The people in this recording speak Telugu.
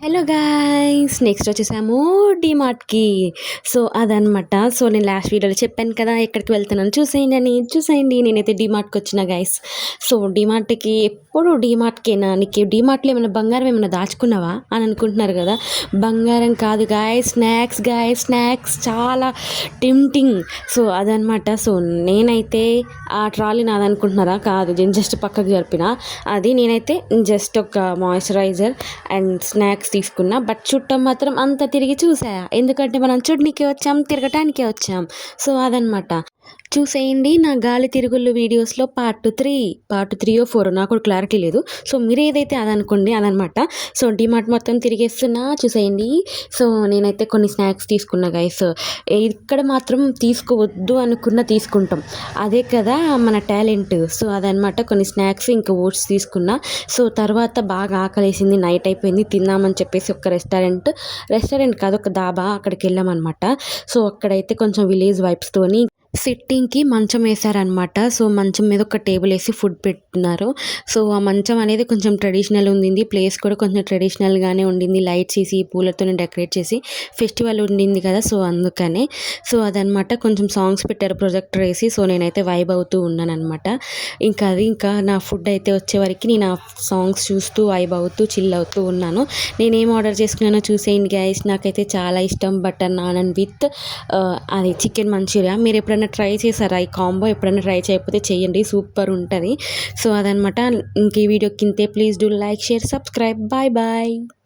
Hello guys! నెక్స్ట్ వచ్చేసాము డీమార్ట్‌కి. సో, అదనమాట. సో, నేను లాస్ట్ వీడియోలో చెప్పాను కదా! ఎక్కడికి వెళ్తున్నానో చూసేయండి అని. చూసేయండి నేనైతే డీమార్ట్‌కొచ్చిన గాయ్స్. సో, డీమార్ట్‌కి ఎప్పుడు డీమార్ట్‌కేనా? నీకు డీమార్ట్‌లో ఏమైనా బంగారం ఏమైనా దాచుకున్నావా? అని అనుకుంటున్నారు కదా! బంగారం కాదు గాయ్స్, స్నాక్స్ గాయ్స్, స్నాక్స్ చాలా టెంప్టింగ్. సో, అదనమాట. సో, నేనైతే ఆ ట్రాలీ నాదనుకుంటున్నారా? కాదు. నేను జస్ట్ పక్కకు జరిపిన. అది నేనైతే జస్ట్ ఒక మాయిశ్చరైజర్ అండ్ స్నాక్స్ తీసుకున్నా. బట్ చుట్టం మాత్రం అంతా తిరిగి చూసా. ఎందుకంటే మనం చూడనీకే వచ్చాం, తిరగటానికే వచ్చాం. సో, అదనమాట. చూసేయండి నా గాలి తిరుగుళ్ళు వీడియోస్‌లో పార్ట్ 3 4 నాకు కూడా క్లారిటీ లేదు. సో, మీరేదైతే అదనుకోండి అదనమాట. సో, డీమార్ట్ మొత్తం తిరిగేస్తున్నా చూసేయండి. సో, నేనైతే కొన్ని స్నాక్స్ తీసుకున్నా గైస్. ఇక్కడ మాత్రం తీసుకోవద్దు అనుకున్న తీసుకుంటాం. అదే కదా మన టాలెంట్. సో, అదనమాట కొన్ని స్నాక్స్ ఇంకా ఓట్స్ తీసుకున్నా. సో, తర్వాత బాగా ఆకలేసింది. నైట్ అయిపోయింది. తిందామని చెప్పేసి ఒక రెస్టారెంట్ కాదు, ఒక దాబా అక్కడికెళ్ళామనమాట. సో, అక్కడైతే కొంచెం విలేజ్ వైబ్స్‌తోని సిట్టింగ్‌కి మంచం ఏశారనమాట. సో, మంచం మీద ఒక టేబుల్ ఏసి ఫుడ్ పెట్టున్నారు. సో, ఆ మంచం అనేది కొంచెం ట్రెడిషనల్ ఉండింది. ప్లేస్ కూడా కొంచెం ట్రెడిషనల్‌గానే ఉండింది. లైట్స్ ఏసి, పూలతోని డెకరేట్ చేసి ఫెస్టివల్ ఉండింది కదా! సో, అందుకనే. సో, అదనమాట. కొంచెం సాంగ్స్ పెట్టారు ప్రొజెక్టర్ ఏసి. సో, నేనైతే వైబ్ అవుతూ ఉన్నాననమాట. ఇంకా నా ఫుడ్ అయితే వచ్చేవరకి నేను ఆ సాంగ్స్ చూస్తూ, వైబ్ అవుతూ, చిల్ అవుతూ ఉన్నాను. నేనేం ఆర్డర్ చేసుకున్నానో చూసేయండి గైస్. నాకైతే చాలా ఇష్టం బటర్ నాన్ విత్ అది చికెన్ మంచూరియా. మీరు ఎప్పుడైనా ట్రై చేశారా ఈ కాంబో? ఎప్పుడైనా ట్రై చేయకపోతే చేయండి, సూపర్ ఉంటది. సో, అదనమాట. ఇంక ఈ వీడియోకి ఇంతే. Please do like, share, subscribe. Bye bye.